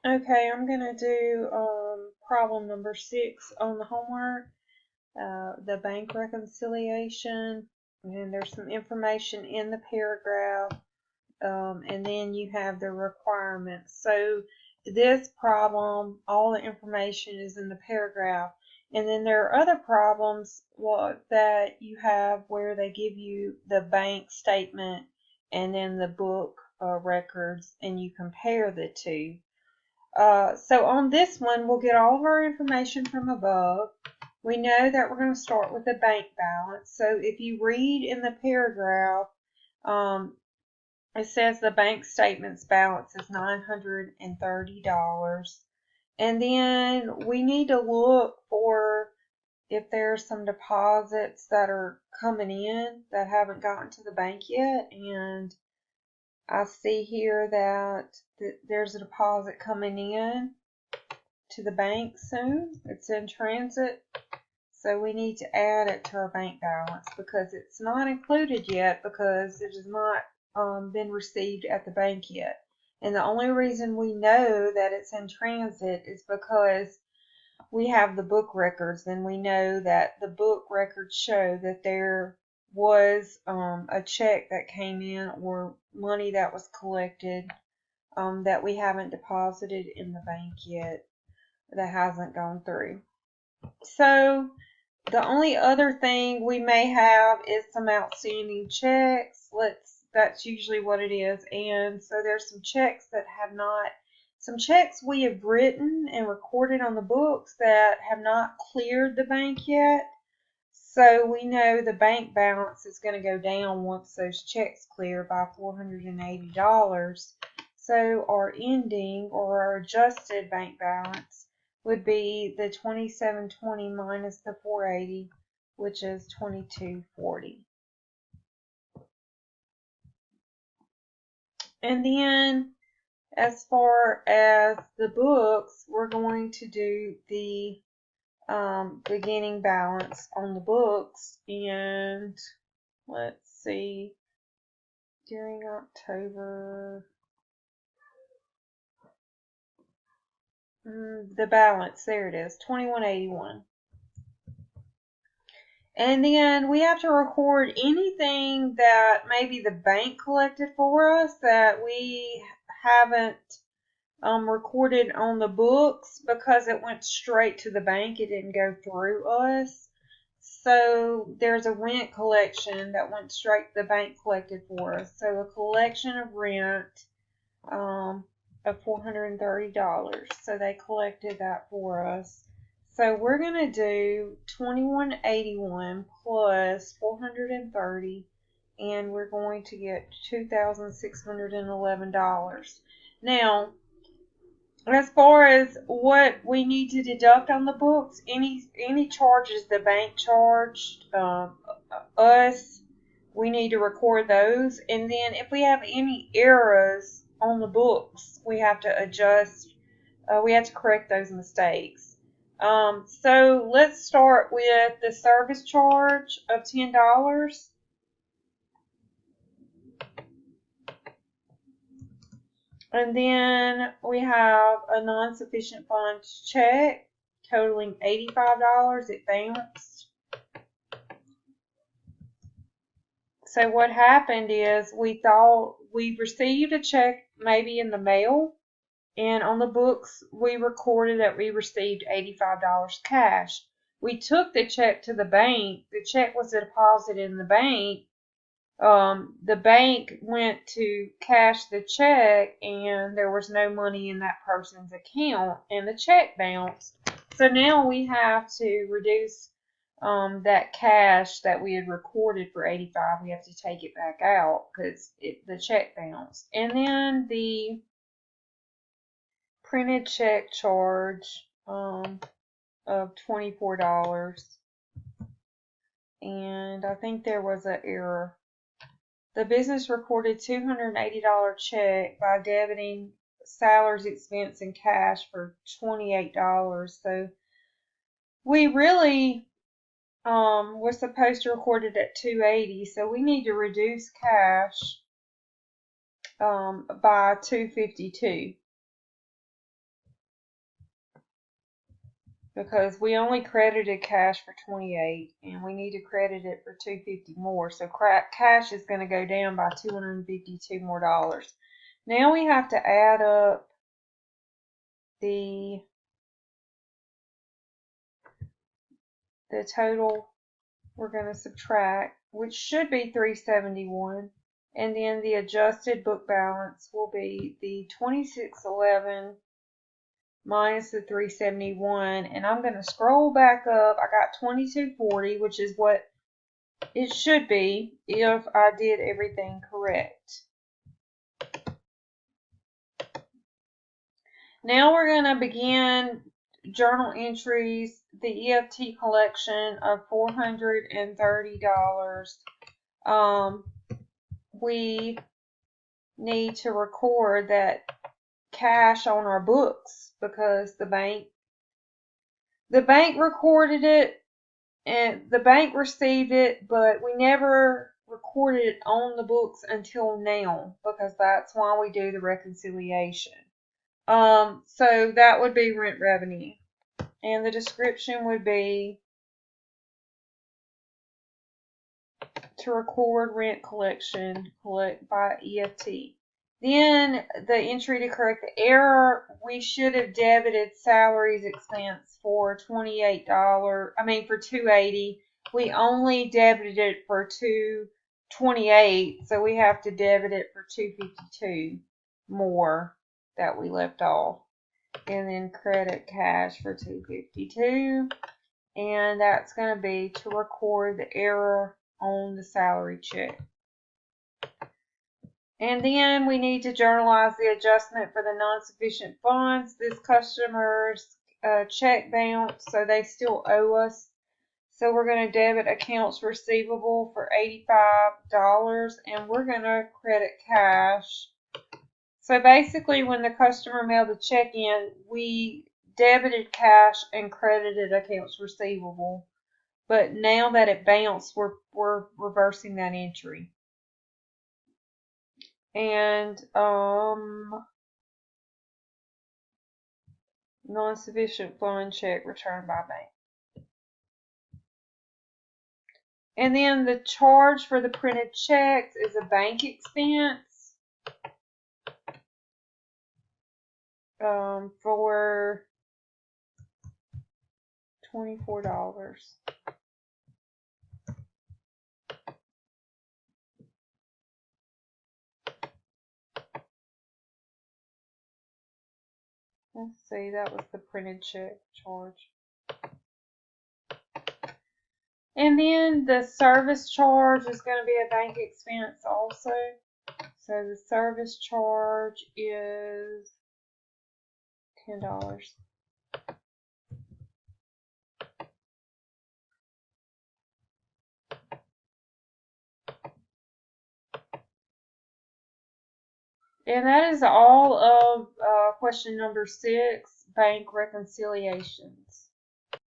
Okay, I'm gonna do problem number 6 on the homework, the bank reconciliation, and there's some information in the paragraph, and then you have the requirements. So this problem, all the information is in the paragraph, and then there are other problems that you have where they give you the bank statement and then the book records, and you compare the two. So on this one, we'll get all of our information from above. We know that we're going to start with the bank balance. So if you read in the paragraph, um, it says the bank statement's balance is $930. And then we need to look for if there's some deposits that are coming in that haven't gotten to the bank yet. And I see here that there's a deposit coming in to the bank soon. It's in transit. So we need to add it to our bank balance because it's not included yet because it has not been received at the bank yet. And the only reason we know that it's in transit is because we have the book records, and we know that the book records show that there was a check that came in or money that was collected that we haven't deposited in the bank yet, that hasn't gone through. So the only other thing we may have is some outstanding checks. That's usually what it is. And so there's some checks that have not, some checks we have written and recorded on the books that have not cleared the bank yet. So we know the bank balance is going to go down once those checks clear by $480. So our ending or our adjusted bank balance would be the 2720 minus the 480, which is 2240. And then as far as the books, we're going to do the beginning balance on the books, and let's see, during October, the balance, there it is, 2181. And then we have to record anything that maybe the bank collected for us that we haven't recorded on the books because it went straight to the bank. It didn't go through us. So there's a rent collection that went straight to the bank collected for us. So a collection of rent of $430. So they collected that for us. So we're going to do 2181 plus 430, and we're going to get $2,611. Now, as far as what we need to deduct on the books, any charges the bank charged us, we need to record those. And then if we have any errors on the books, we have to adjust. We have to correct those mistakes. So let's start with the service charge of $10. And then we have a non-sufficient funds check totaling $85. It bounced. So what happened is we thought we received a check maybe in the mail, and on the books we recorded that we received $85 cash. We took the check to the bank. The check was deposited in the bank. The bank went to cash the check, and there was no money in that person's account, and the check bounced. So now we have to reduce that cash that we had recorded for $85. We have to take it back out because the check bounced. And then the printed check charge of $24, and I think there was an error. The business recorded $280 check by debiting salaries, expense, and cash for $28. So we really were supposed to record it at $280. So we need to reduce cash by $252. because we only credited cash for 28 and we need to credit it for 250 more. So cash is going to go down by $252 more. Now we have to add up the total we're going to subtract, which should be 371, and then the adjusted book balance will be the 2611 minus the 371, and I'm going to scroll back up. I got 2240, which is what it should be if I did everything correct. Now we're going to begin journal entries, the EFT collection of $430. We need to record that cash on our books because the bank recorded it and the bank received it, but we never recorded it on the books until now because that's why we do the reconciliation. So that would be rent revenue, and the description would be to record rent collection, collect by EFT. Then the entry to correct the error, we should have debited salaries expense for $28. For $280. We only debited it for $228, so we have to debit it for $252 more that we left off. And then credit cash for $252, and that's going to be to record the error on the salary check. And then we need to journalize the adjustment for the non-sufficient funds. This customer's check bounced, so they still owe us. So we're going to debit accounts receivable for $85, and we're going to credit cash. So basically, when the customer mailed the check in, we debited cash and credited accounts receivable. But now that it bounced, we're reversing that entry. And non-sufficient fund check returned by bank. And then the charge for the printed checks is a bank expense for $24. Let's see, that was the printed check charge. And then the service charge is going to be a bank expense also. So the service charge is $10. And that is all of question number 6, bank reconciliations.